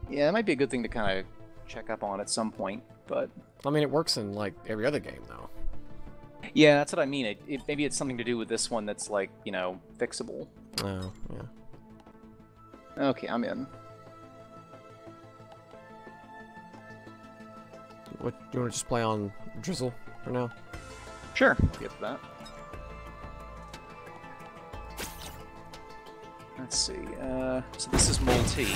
Yeah, that might be a good thing to kind of check up on at some point, but... I mean, it works in, like, every other game, though. Yeah, that's what I mean. Maybe it's something to do with this one that's, like, you know, fixable. Oh, yeah. Okay, I'm in. What, do you want to just play on Drizzle for now? Sure, I'll get to that. Let's see, so this is Multi.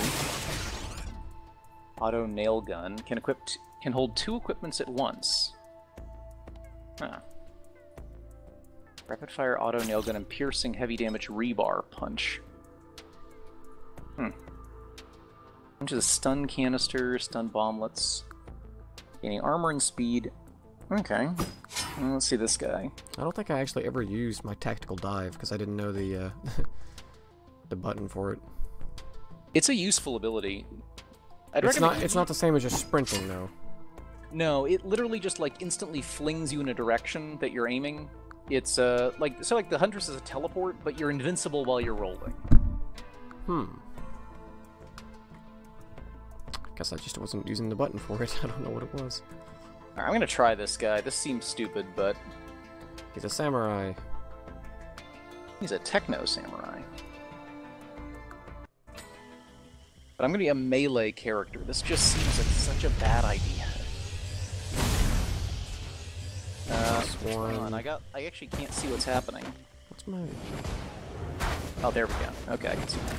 Auto nail gun. Can hold 2 equipments at once. Huh. Rapid fire auto nail gun and piercing heavy damage rebar punch. Bunch of stun canisters, stun bomblets. Gaining armor and speed. Okay. Let's see this guy. I don't think I actually ever used my tactical dive because I didn't know the the button for it. It's a useful ability. It's not the same as just sprinting though. No, it literally just like instantly flings you in a direction that you're aiming. It's like the Huntress is a teleport, but you're invincible while you're rolling. Guess I just wasn't using the button for it. I don't know what it was. Alright, I'm gonna try this guy. This seems stupid, but... He's a samurai. He's a techno samurai. But I'm gonna be a melee character. This just seems like such a bad idea. Hold on, I actually can't see what's happening. What's my... Oh, there we go. Okay, I can see that.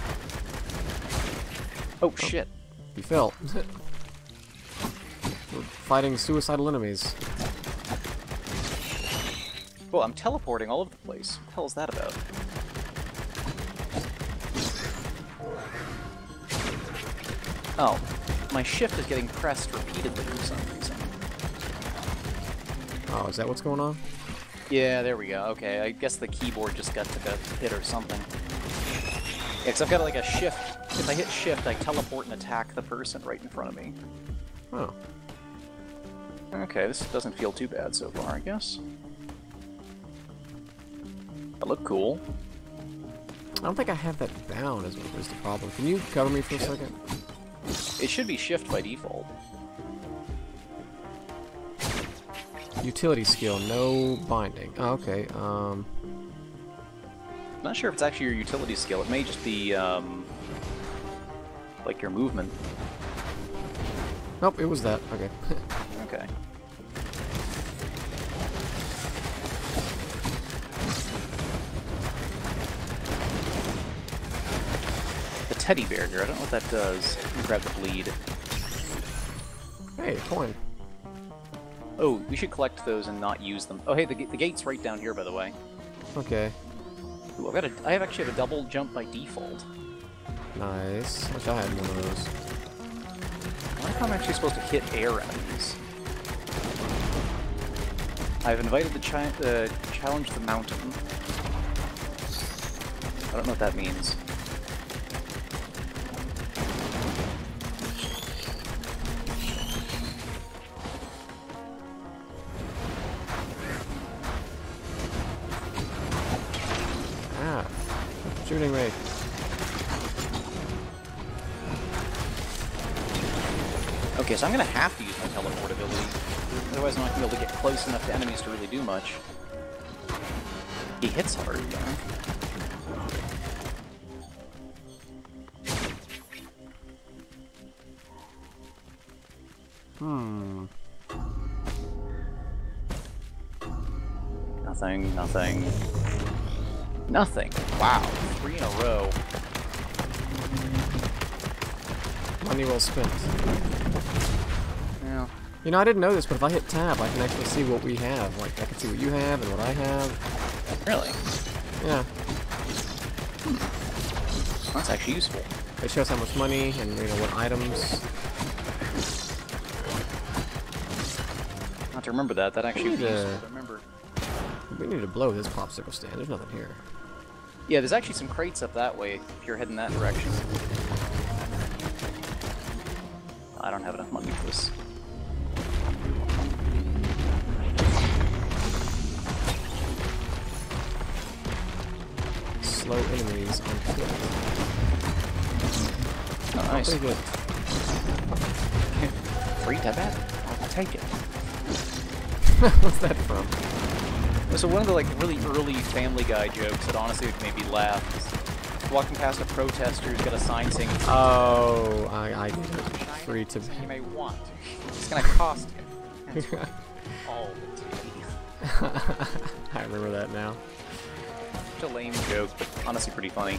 Oh, shit. You fell. We're fighting suicidal enemies. Well, I'm teleporting all over the place. What the hell is that about? Oh, my shift is getting pressed repeatedly for some reason. Oh, is that what's going on? Yeah, there we go. Okay, I guess the keyboard just got took a hit or something. Yeah, because I've got like a shift. If I hit shift, I teleport and attack the person right in front of me. Oh. Okay, this doesn't feel too bad so far, I guess. That looked cool. I don't think I have that down is the problem. Can you cover me for a second? It should be shift by default. Utility skill, no binding. Oh, okay, I'm not sure if it's actually your utility skill. It may just be, like your movement. Nope, it was that. Okay. Okay. The teddy bear here, I don't know what that does. Let me grab the bleed. Hey, coin. Oh, we should collect those and not use them. Oh, hey, the gate's right down here, by the way. Okay. Ooh, I have actually have a double jump by default. Nice. Wish I had one of those. I wonder if I'm actually supposed to hit air enemies. I've invited the challenge the mountain. I don't know what that means. Ah, shooting me. Okay, so I'm gonna have to use my teleport ability. Otherwise I'm not gonna be able to get close enough to enemies to really do much. He hits hard, though. Nothing, nothing. Nothing. Wow, 3 in a row. Money well spent. Yeah. You know, I didn't know this, but if I hit tab, I can actually see what we have. Like, I can see what you have and what I have. Really? Yeah. That's actually useful. It shows how much money and, you know, what items. Not to remember that. That actually would be useful to remember. We need to blow this popsicle stand. There's nothing here. Yeah, there's actually some crates up that way if you're heading that direction. I don't have enough money for this. Slow enemies on foot. Oh, nice. Pretty good. Free Tibet? I'll take it. What's that from? So one of the like really early Family Guy jokes that honestly made me laugh is walking past a protester who's got a sign saying, Oh, I get it. Free to. you may want. It's gonna cost you. All the tea. I remember that now. Such a lame joke, but honestly pretty funny.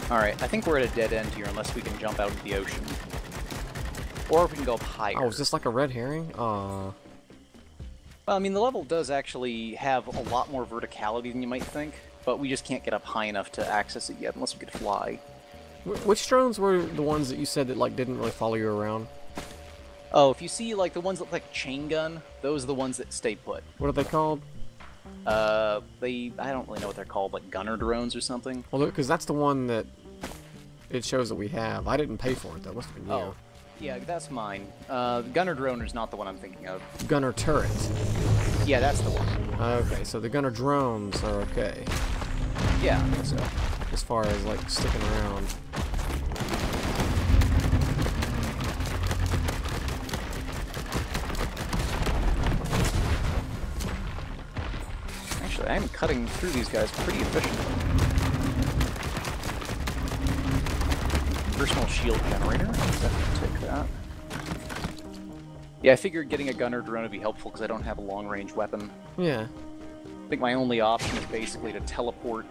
Alright, I think we're at a dead end here unless we can jump out into the ocean. Or if we can go up higher. Oh, is this like a red herring? Aw. Well, I mean, the level does actually have a lot more verticality than you might think, but we just can't get up high enough to access it yet unless we could fly. Which drones were the ones that you said that like didn't really follow you around? Oh, if you see like the ones that look like chain gun, those are the ones that stay put. What are they called? I don't really know what they're called, like gunner drones or something. Well, because that's the one that it shows that we have. I didn't pay for it though. Must have been you. Oh, yeah, that's mine. The gunner drone is not the one I'm thinking of. Gunner turret. Yeah, that's the one. Okay, so the gunner drones are okay. Yeah, I think so. As far as like sticking around. Actually, I am cutting through these guys pretty efficiently. Personal shield generator. I'll definitely take that. Yeah, I figured getting a gunner drone would be helpful because I don't have a long-range weapon. Yeah. I think my only option is basically to teleport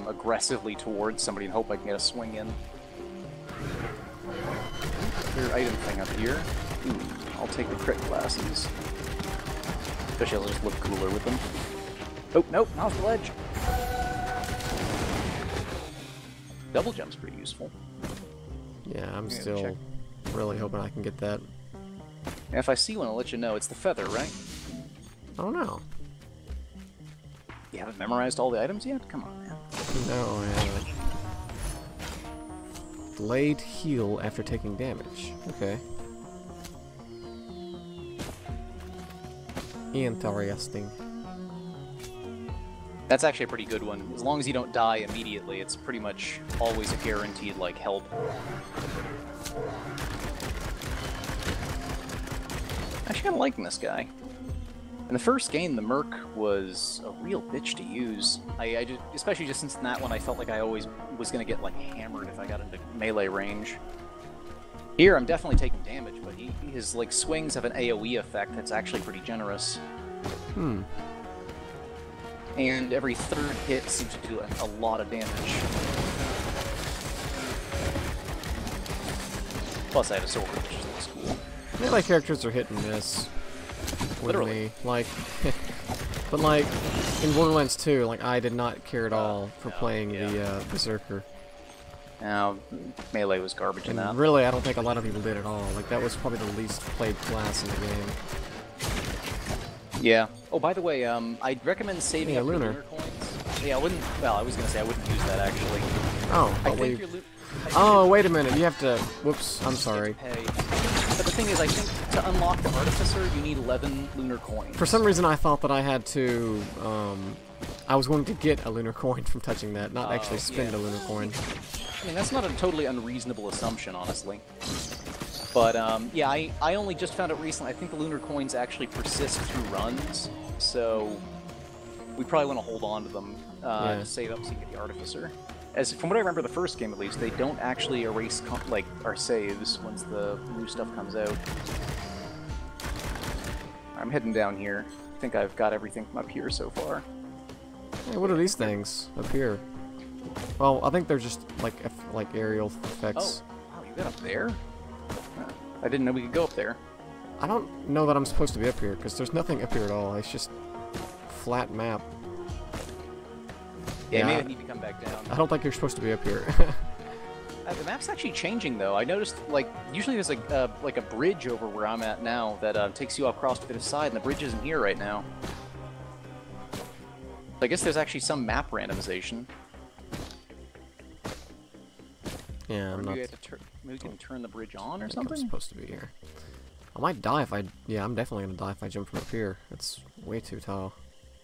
aggressively towards somebody and hope I can get a swing in. Clear item thing up here. Ooh, I'll take the crit glasses. Especially I'll just look cooler with them. Oh, nope, not off the ledge. Double jump's pretty useful. Yeah, I'm Yeah, still check. really hoping I can get that. And if I see one, I'll let you know. It's the feather, right? I don't know. You haven't memorized all the items yet? Come on, man. No, I haven't. Delayed heal after taking damage. Okay. Interesting. That's actually a pretty good one. As long as you don't die immediately, it's pretty much always a guaranteed, like, help. Actually, kind of liking this guy. In the first game, the Merc was a real bitch to use. I just, especially just since in that one, I felt like I always was going to get, like, hammered if I got into melee range. Here, I'm definitely taking damage, but his, like, swings have an AoE effect that's actually pretty generous. Hmm. And every third hit seems to do a lot of damage. Plus, I have a sword, which just looks cool. Melee characters are hit and miss. With Literally. me. Like, but like, in Borderlands 2, like, I did not care at all for playing the Berserker. Now, melee was garbage in And that. really, I don't think a lot of people did at all. Like, that was probably the least played class in the game. Yeah. Oh, by the way, I'd recommend saving Yeah, up your Lunar. lunar coins. Yeah, I wouldn't. Well, I was gonna say I wouldn't use that actually. Oh, I but think we... your Oh, wait a minute. You have to... Whoops, I'm sorry. pay. But the thing is, I think to unlock the Artificer, you need 11 lunar coins. For some reason, I thought that I had to... I was going to get a lunar coin from touching that, not actually spend yeah. a lunar coin. I mean, that's not a totally unreasonable assumption, honestly. But, yeah, I only just found out recently, I think the lunar coins actually persist through runs, so we probably want to hold on to them to save up so you get the Artificer. As from what I remember the first game, at least, they don't actually erase, like, our saves once the new stuff comes out. I'm heading down here. I think I've got everything from up here so far. Hey, what are these things up here? Well, I think they're just like aerial effects. Oh, wow, you got up there? I didn't know we could go up there. I don't know that I'm supposed to be up here, because there's nothing up here at all. It's just flat map. Yeah, Yeah. maybe I need to come back down. I don't think you're supposed to be up here. The map's actually changing, though. I noticed, like, usually there's like a bridge over where I'm at now that takes you across to the other side, and the bridge isn't here right now. I guess there's actually some map randomization. Yeah, I'm not... Maybe, maybe we can turn the bridge on or I think I'm something? supposed to be here. I might die if I... Yeah, I'm definitely gonna die if I jump from up here. It's way too tall.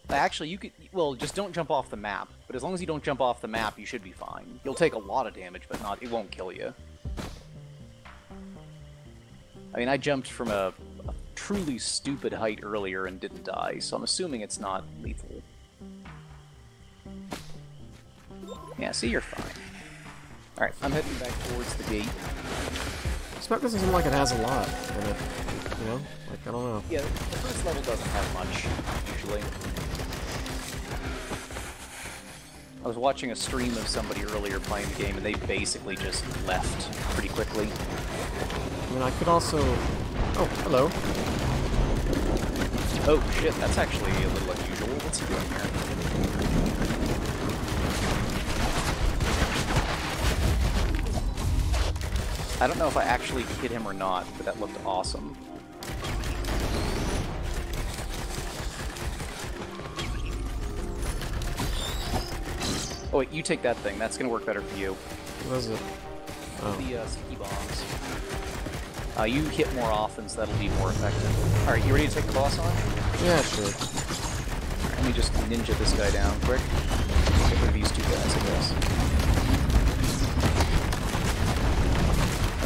Actually, you could... Well, just don't jump off the map. But as long as you don't jump off the map, you should be fine. You'll take a lot of damage, but it won't kill you. I mean, I jumped from a truly stupid height earlier and didn't die, so I'm assuming it's not lethal. Yeah, see, you're fine. Alright, I'm heading back towards the gate. This map doesn't seem like it has a lot in it. You know? Like, I don't know. Yeah, the first level doesn't have much, usually. I was watching a stream of somebody earlier playing the game, and they basically just left pretty quickly. I mean, I could also... Oh, hello. Oh, shit, that's actually a little unusual. What's he doing here? I don't know if I actually hit him or not, but that looked awesome. Oh wait, you take that thing. That's gonna work better for you. What is it? Oh. The sticky bombs. You hit more often, so that'll be more effective. Alright, you ready to take the boss on? Yeah, sure. Right, let me just ninja this guy down quick. Get rid of these two guys, I guess.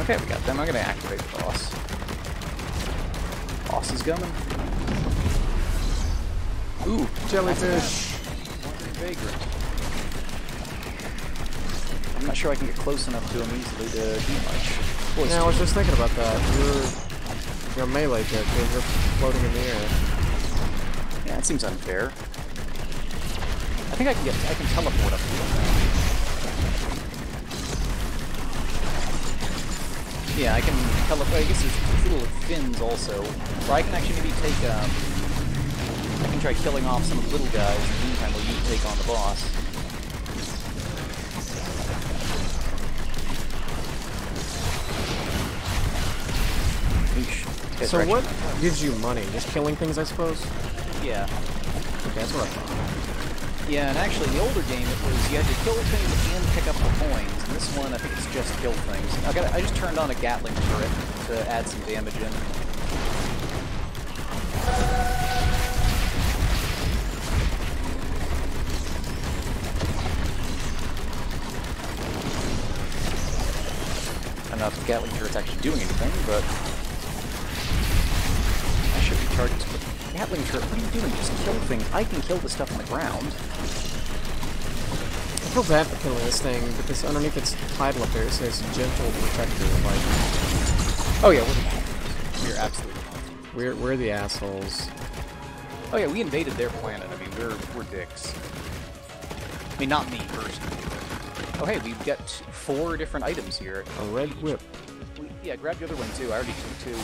Okay, we got them. I'm gonna activate the boss. Boss is coming. Ooh, Jellyfish! Wandering vagrant. I'm not sure I can get close enough to him easily to do much. Yeah, I was just thinking about that. You're a melee kick, and you're floating in the air. Yeah, that seems unfair. I think I can teleport up to him now. Yeah, I can teleport. I guess there's little fins also. Or I can actually maybe take, I can try killing off some of the little guys. In the meantime, while you take on the boss. So what gives you money? Just killing things, I suppose? Yeah. Okay, that's what I thought. Yeah, and actually, in the older game, it was you had to kill things and pick up the coins. And this one, I think it's just kill things. I just turned on a Gatling turret to add some damage in. I don't know if the Gatling turret's actually doing anything, but I should be charged. Gatling turret, what are you doing? Just kill things. I can kill the stuff on the ground. I feel bad for killing this thing, because underneath its title up there it says Gentle Protector. Like, oh yeah, we're absolutely. We're the assholes. Oh yeah, we invaded their planet. I mean, we're dicks. I mean, not me personally. Oh hey, we've got 4 different items here. A red whip. Yeah, grab the other one too. I already took 2.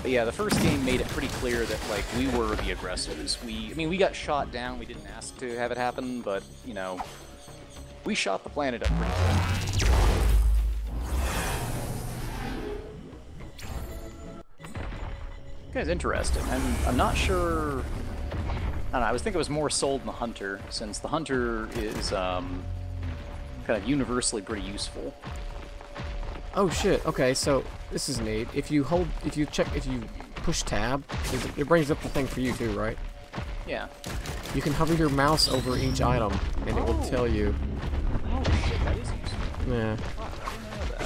But yeah, the first game made it pretty clear that, like, we were the aggressors. I mean, we got shot down. We didn't ask to have it happen, but, you know, we shot the planet up pretty good. Guy's interesting. I'm not sure. I don't know. I was thinking it was more sold in the Hunter, since the Hunter is kind of universally pretty useful. Oh shit, okay, so this is neat. If you push tab, it brings up the thing for you too, right? Yeah. You can hover your mouse over each item, and it will tell you. Oh shit, that is useful. Yeah. Wow, I didn't know that.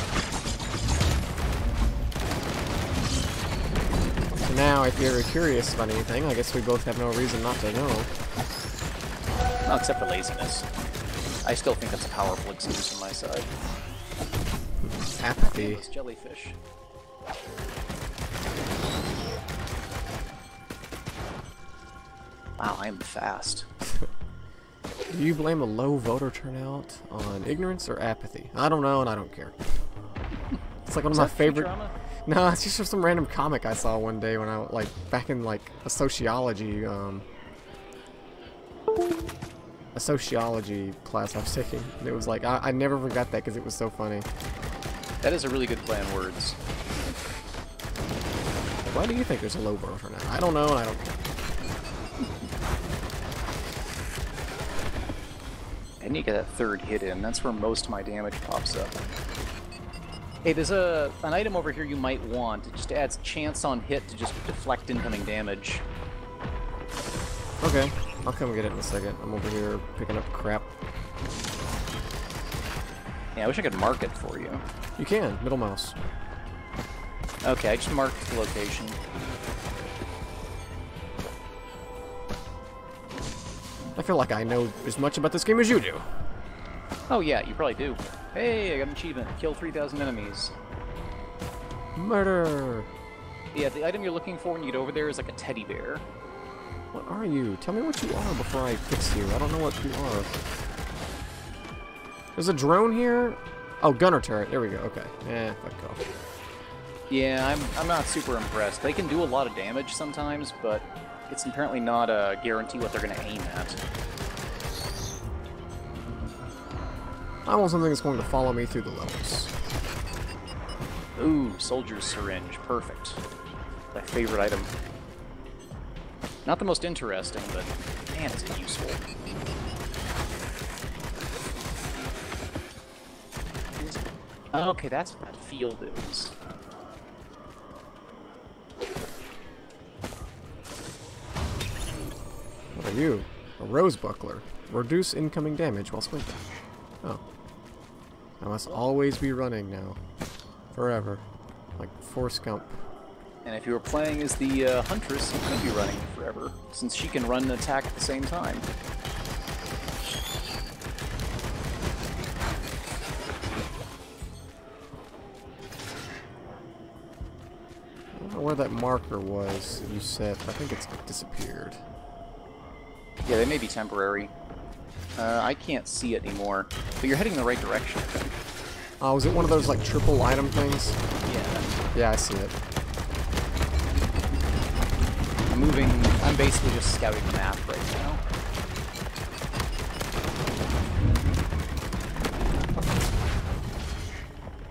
So now, if you're curious about anything, I guess we both have no reason not to know. No, except for laziness. I still think that's a powerful excuse on my side. Apathy. This jellyfish. Wow, I am fast. Do you blame a low voter turnout on ignorance or apathy? I don't know, and I don't care. It's like one of my favorite. No, it's just some random comic I saw one day when I back in like a sociology class I was taking. And it was like I never forgot that because it was so funny. That is a really good play on words. Why do you think there's a low voter turnout? I don't know, and I don't care. And you get that 3rd hit in. That's where most of my damage pops up. Hey, there's an item over here you might want. It just adds chance on hit to just deflect incoming damage. Okay, I'll come get it in a second. I'm over here picking up crap. Yeah, I wish I could mark it for you. You can, middle mouse. Okay, I just marked the location. I feel like I know as much about this game as you do. Oh yeah, you probably do. Hey, I got an achievement. Kill 3,000 enemies. Murder! Yeah, the item you're looking for when you get over there is like a teddy bear. What are you? Tell me what you are before I fix you. I don't know what you are. There's a drone here? Oh, gunner turret. There we go. Okay. Fuck off. Yeah, I'm not super impressed. They can do a lot of damage sometimes, but it's apparently not a guarantee what they're going to aim at. I want something that's going to follow me through the levels. Ooh, soldier's syringe. Perfect. My favorite item. Not the most interesting, but man, is it useful. Okay, that's what that field is. What are you? A rose buckler. Reduce incoming damage while sprinting. Oh. I must always be running now. Forever. Like Forrest Gump. And if you were playing as the Huntress, you could be running forever, since she can run and attack at the same time. I don't know where that marker was that you said. I think it's disappeared. Yeah, they may be temporary. I can't see it anymore, but you're heading in the right direction, I think. Oh, is it one of those, like, triple item things? Yeah. Yeah, I see it. I'm basically just scouting the map right now.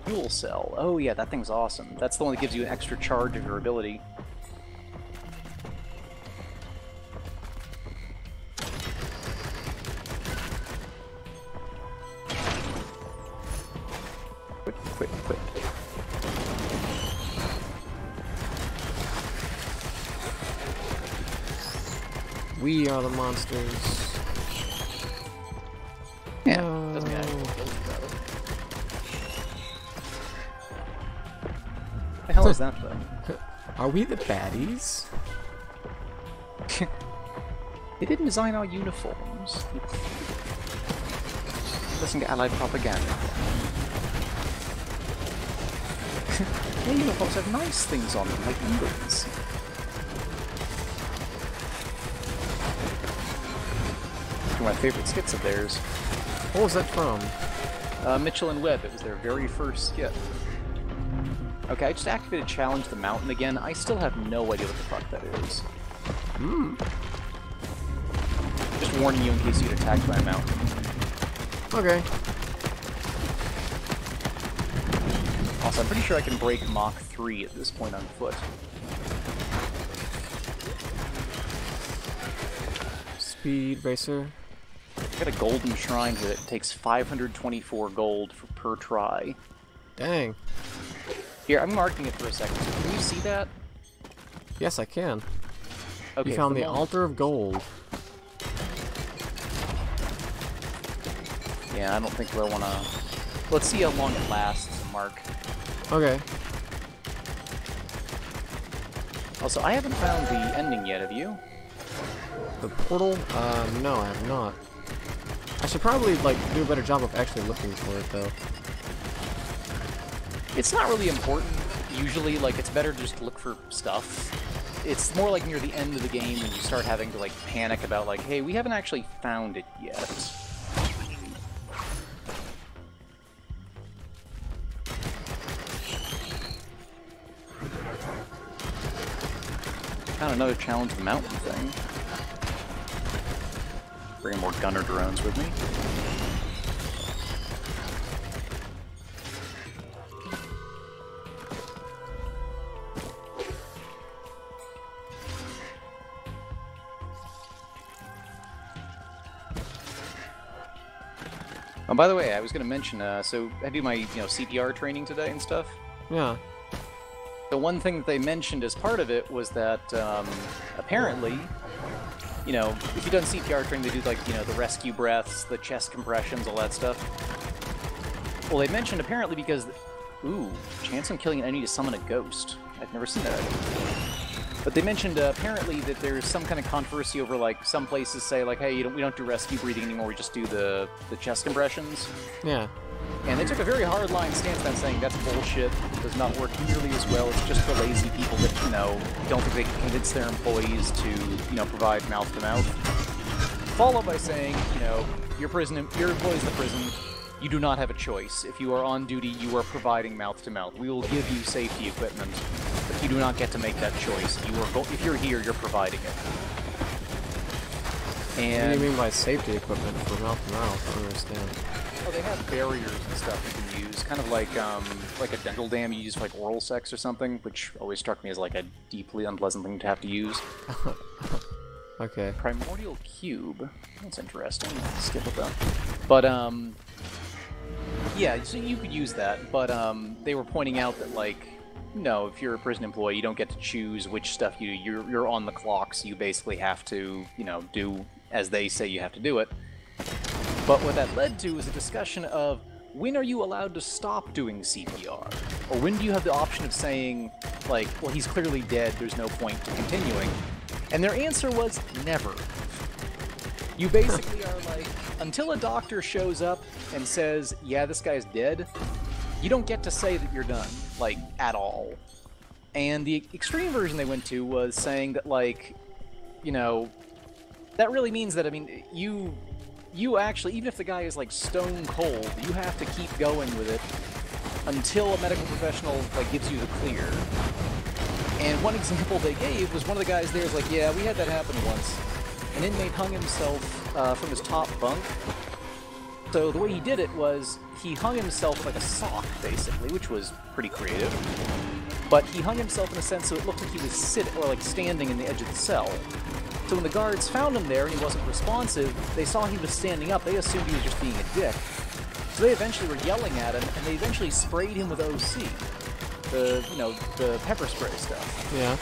Fuel cell. Oh yeah, that thing's awesome. That's the one that gives you an extra charge of your ability. Quit. We are the monsters. Yeah, No. doesn't mean I have to kill you, though. What the hell is that, though? Are we the baddies? They didn't design our uniforms. Listen to Allied propaganda. Their uniforms have nice things on them, like England's. One of my favorite skits of theirs. What was that from? Mitchell and Webb. It was their very first skit. Okay, I just activated Challenge the Mountain again. I still have no idea what the fuck that is. Just warning you in case you get attacked by a mountain. Okay. Also, I'm pretty sure I can break Mach 3 at this point on foot. Speed racer. I got a golden shrine here that takes 524 gold per try. Dang. Here, I'm marking it for a second. Can you see that? Yes, I can. Okay, You found for the moment- Altar of Gold. Yeah, I don't think we'll wanna... Let's see how long it lasts, Mark. Okay. Also, I haven't found the ending yet, have you? The portal? No, I have not. I should probably, like, do a better job of actually looking for it, though. It's not really important. Usually, like, it's better just to look for stuff. It's more like near the end of the game when you start having to, like, panic about, like, hey, we haven't actually found it yet. Found another Challenge the Mountain thing. Bring more gunner drones with me. Oh, by the way, I was going to mention, so I do my, CPR training today and stuff. Yeah. The one thing that they mentioned as part of it was that, apparently, if you've done CPR training, they do, like, the rescue breaths, the chest compressions, all that stuff. Well, they mentioned apparently because... Ooh, chance on killing an enemy to summon a ghost. I've never seen that item. But they mentioned apparently that there's some kind of controversy over, like, some places say, like, hey, we don't do rescue breathing anymore, we just do the chest compressions. Yeah. And they took a very hard-line stance on saying that's bullshit, it does not work nearly as well, it's just for lazy people that, you know, don't think they can convince their employees to, you know, provide mouth-to-mouth. Followed by saying, you know, your employee's in the prison, you do not have a choice. If you are on duty, you are providing mouth-to-mouth. We will give you safety equipment, but you do not get to make that choice. If you're here, you're providing it. And What do you mean by safety equipment for mouth-to-mouth? I don't understand. Oh, they have barriers and stuff you can use, kind of like a dental dam you use for like oral sex or something, which always struck me as like a deeply unpleasant thing to have to use. Okay. Primordial Cube. That's interesting. Skip it though. But yeah, so you could use that, but they were pointing out that, like, no, if you're a prison employee, you don't get to choose which stuff you do. You're on the clock, so you basically have to, you know, do as they say you have to do it. But what that led to was a discussion of, when are you allowed to stop doing CPR? Or when do you have the option of saying, like, well, he's clearly dead, there's no point to continuing? And their answer was, never. You basically are like, until a doctor shows up and says, yeah, this guy's dead, you don't get to say that you're done, like, at all. And the extreme version they went to was saying that, like, you know, that really means that, I mean, you actually, even if the guy is, like, stone cold, you have to keep going with it until a medical professional, like, gives you the clear. And one example they gave was one of the guys there was like, yeah, we had that happen once. An inmate hung himself from his top bunk. So the way he did it was he hung himself with like a sock, basically, which was pretty creative. But he hung himself in a sense so it looked like he was sitting or like standing in the edge of the cell. So when the guards found him there and he wasn't responsive, they saw he was standing up. They assumed he was just being a dick. So they eventually were yelling at him, and they eventually sprayed him with OC. The pepper spray stuff. Yeah.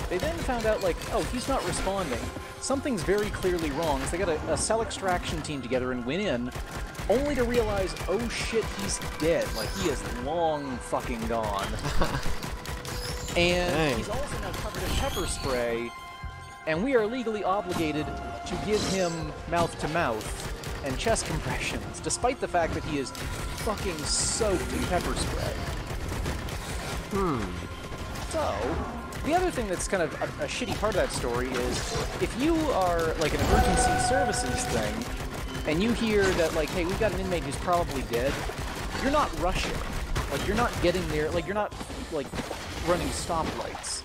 They then found out, like, oh, he's not responding. Something's very clearly wrong. So they got a cell extraction team together and went in, only to realize, oh shit, he's dead. Like, he is long fucking gone. And Dang. He's also now covered in pepper spray, and we are legally obligated to give him mouth-to-mouth and chest compressions, despite the fact that he is fucking soaked in pepper spray. So, the other thing that's kind of a shitty part of that story is, if you are, like, an emergency services thing, and you hear that, like, hey, we've got an inmate who's probably dead, you're not rushing. Like, you're not getting there, like, you're not, like, running stoplights.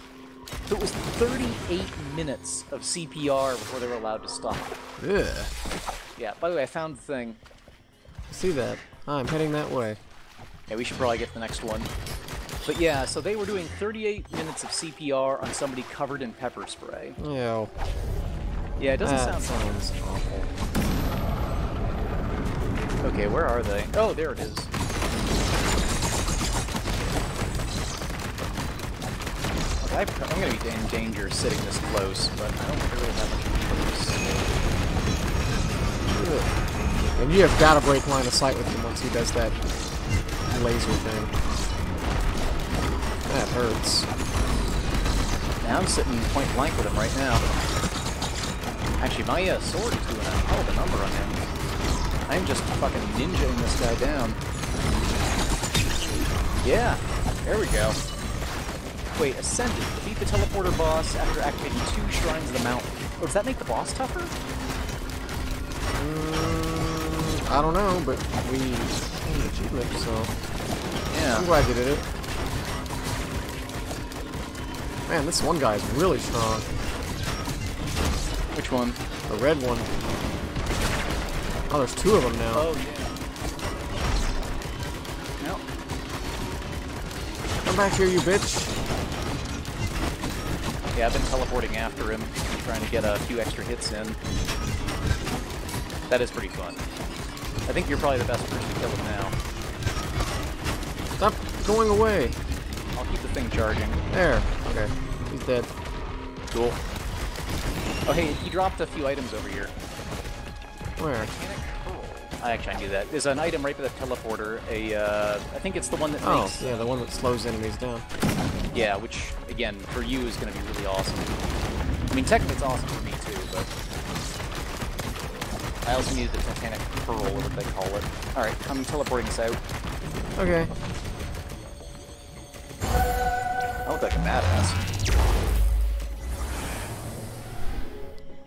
So it was 38 minutes of CPR before they were allowed to stop. Ugh. Yeah, by the way, I found the thing. See that? I'm heading that way. Yeah, we should probably get to the next one. But yeah, so they were doing 38 minutes of CPR on somebody covered in pepper spray. Ew. Yeah, it doesn't That sound sounds awful. Okay, where are they? Oh, there it is. Okay, I'm gonna be in danger sitting this close, but I don't really have much use. And you have got to break line of sight with him once he does that laser thing. That hurts. Now I'm sitting point blank with him right now. Actually, my sword is doing a hell of a number on him. I'm just fucking ninjaing this guy down. Yeah, there we go. Wait, Ascended. Defeat the teleporter boss after activating 2 Shrines of the Mountain. Oh, does that make the boss tougher? I don't know, but we gained an achievement, so Yeah. I'm glad you did it. Man, this one guy is really strong. Which one? The red one. Oh, there's 2 of them now. Oh, yeah. No. Come back here, you bitch. Yeah, I've been teleporting after him, trying to get a few extra hits in. That is pretty fun. I think you're probably the best person to kill him now. Stop going away. I'll keep the thing charging. There. Okay. He's dead. Cool. Oh, hey, he dropped a few items over here. Where? Mechanic Pearl. I knew that. There's an item right by the teleporter. I think it's the one that makes... Oh, yeah, the one that slows enemies down. Yeah, which, again, for you is going to be really awesome. I mean, technically it's awesome for me, too, but... I also needed the Titanic Pearl, or what they call it. Alright, I'm teleporting this out. Okay. I look like a badass.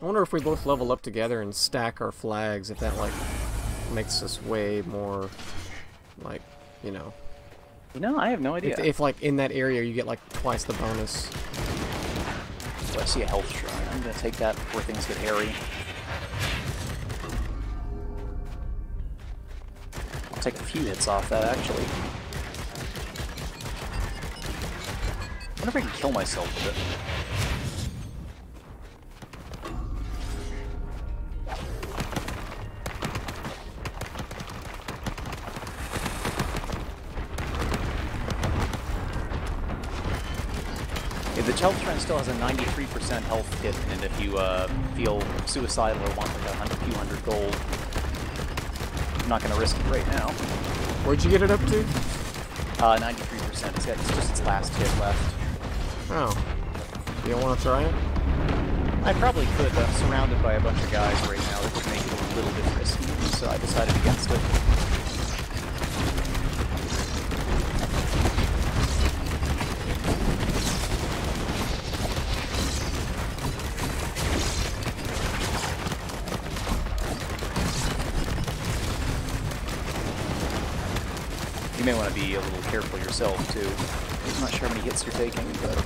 I wonder if we both level up together and stack our flags, if that, like, makes us way more, like, you know... You know, I have no idea. If like, in that area you get, like, twice the bonus. So I see a health shrine. I'm gonna take that before things get hairy. I'll take a few hits off that, actually. I wonder if I can kill myself with it. The health shrine still has a 93% health hit, and if you feel suicidal or want like a few hundred gold, I'm not going to risk it right now. Where'd you get it up to? 93%. It's just its last hit left. Oh. You don't want to try it? I probably could, but I'm surrounded by a bunch of guys right now that would make it a little bit risky, so I decided against it. You may want to be a little careful yourself, too. I'm not sure how many hits you're taking, but...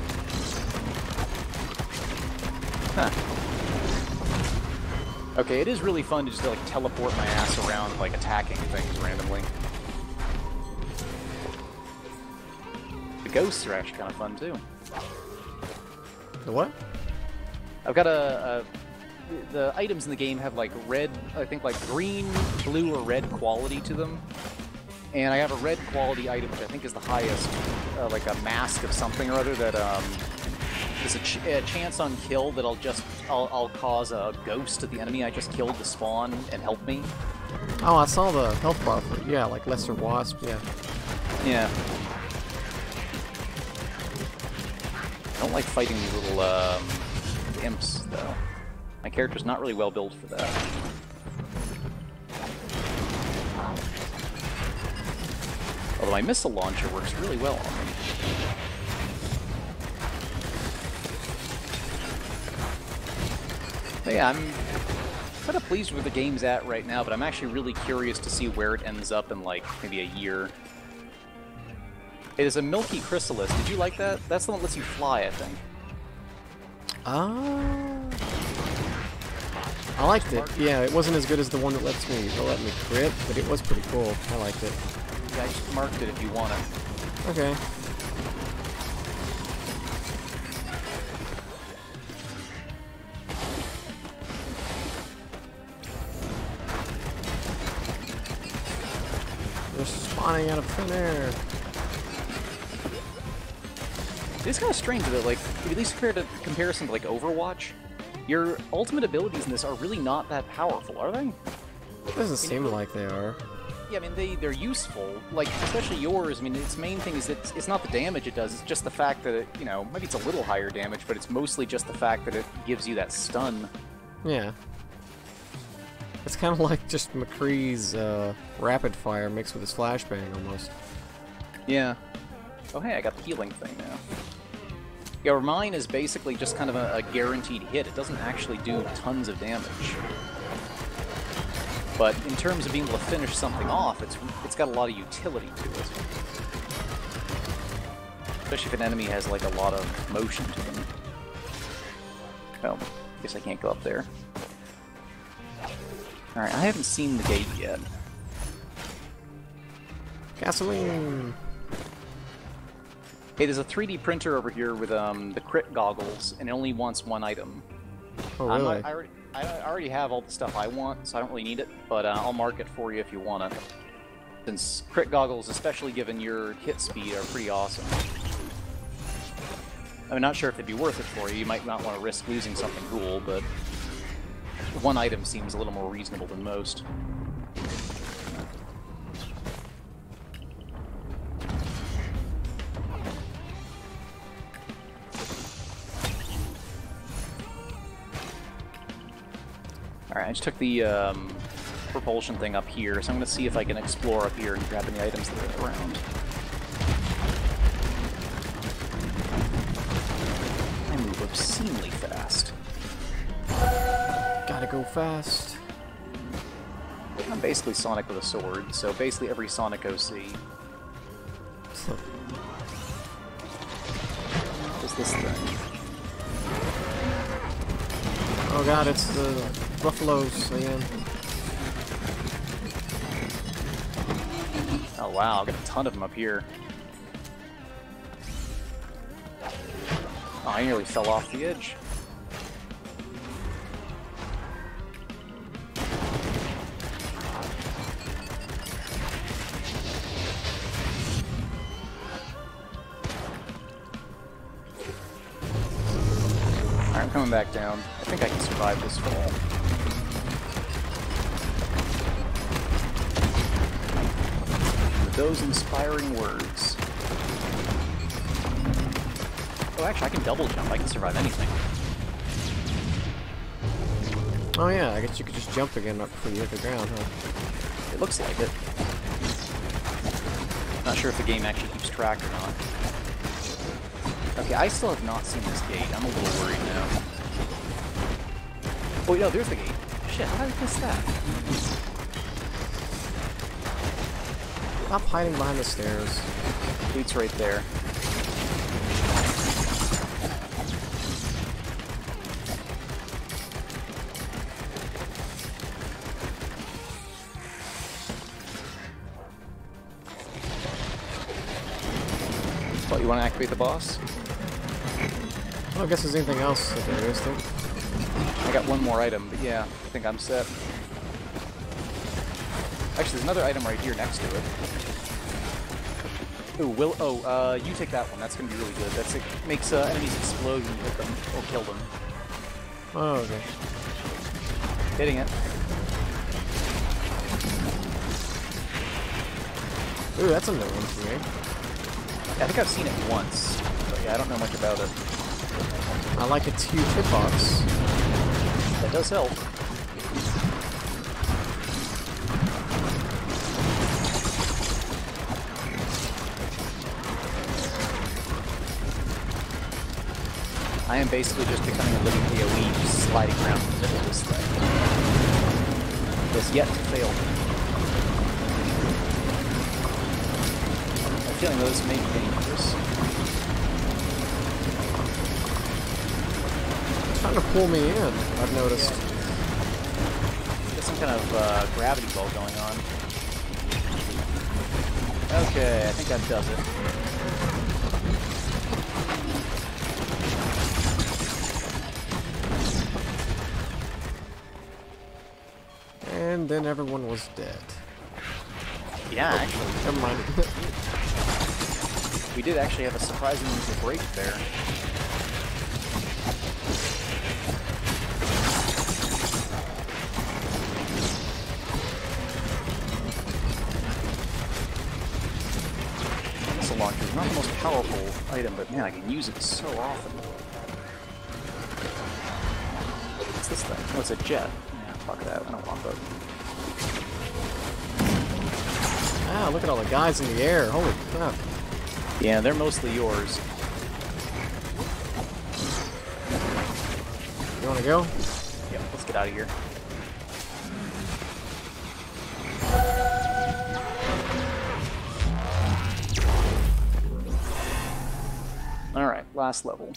Huh. Okay, it is really fun to just, like, teleport my ass around, like, attacking things randomly. The ghosts are actually kind of fun, too. The what? I've got the items in the game have, like, red, I think, like, green, blue, or red quality to them. And I have a red quality item, which I think is the highest, like a mask of something or other that is a chance on kill that I'll cause a ghost to the enemy I just killed to spawn and help me. Oh, I saw the health bar for it. Yeah, like Lesser Wasp, yeah. Yeah. I don't like fighting these little imps, though. My character's not really well built for that. Although my missile launcher works really well on me. But yeah, I'm kind of pleased with where the game's at right now, but I'm actually really curious to see where it ends up in, like, maybe a year. Hey, there's a Milky Chrysalis. Did you like that? That's the one that lets you fly, I think. I liked it. Yeah, it wasn't as good as the one that let me crit, but it was pretty cool. I liked it. Yeah, I just marked it if you want it. Okay. They're spawning out of thin air. It's kind of strange that, like, at least compared to comparison to, like, Overwatch, your ultimate abilities in this are really not that powerful, are they? It doesn't seem like they are. Yeah, I mean, they're useful. Like, especially yours, I mean, its main thing is that it's not the damage it does, it's just the fact that it, you know, maybe it's a little higher damage, but it's mostly just the fact that it gives you that stun. Yeah. It's kind of like just McCree's rapid fire mixed with his flashbang, almost. Yeah. Oh, hey, I got the healing thing now. Yeah, mine is basically just kind of a guaranteed hit. It doesn't actually do tons of damage. But in terms of being able to finish something off, it's got a lot of utility to it. Especially if an enemy has, like, a lot of motion to them. Well, I guess I can't go up there. Alright, I haven't seen the gate yet. Gasoline! Hey, there's a 3D printer over here with the crit goggles, and it only wants one item. Oh, really? I already have all the stuff I want, so I don't really need it, but I'll mark it for you if you want it. Since crit goggles, especially given your hit speed, are pretty awesome. I'm not sure if it'd be worth it for you. You might not want to risk losing something cool, but one item seems a little more reasonable than most. Alright, I just took the propulsion thing up here, so I'm going to see if I can explore up here and grab any items that are around. I move obscenely fast. Gotta go fast. I'm basically Sonic with a sword, so basically every Sonic OC. What's this thing? Oh god, it's the buffaloes again. Oh wow, I've got a ton of them up here. Oh, I nearly fell off the edge. Alright, I'm coming back down. I think I can survive this fall. With those inspiring words. Oh, actually, I can double jump. I can survive anything. Oh yeah, I guess you could just jump again right before you hit the ground, huh? It looks like it. Not sure if the game actually keeps track or not. Okay, I still have not seen this gate. I'm a little worried now. Oh, no, there's the gate. Shit, how did I miss that? Stop hiding behind the stairs. Gate's right there. What, you want to activate the boss? Well, I guess there's anything else that there is there. I got one more item, but yeah, I think I'm set. Actually, there's another item right here next to it. Ooh, you take that one. That's gonna be really good. It makes enemies explode when you hit them or kill them. Oh, okay. Hitting it. Ooh, that's a new one for me. Yeah, I think I've seen it once, but yeah, I don't know much about it. I like its huge hitbox. That does help. I am basically just becoming a living AoE, just sliding around in the middle of this thing. It's yet to fail me. I'm feeling those may be dangerous. It's trying to pull me in, I've noticed. There's some kind of gravity ball going on. Okay, I think that does it. And then everyone was dead. Yeah, actually. Never mind. We did actually have a surprising break there. Missile launcher is not the most powerful item, but man, I can use it so often. What's this thing? Oh, it's a jet. Yeah, fuck that. I don't want that. Ah, look at all the guys in the air. Holy crap. Yeah, they're mostly yours. You wanna go? Yep, let's get out of here. Alright, last level.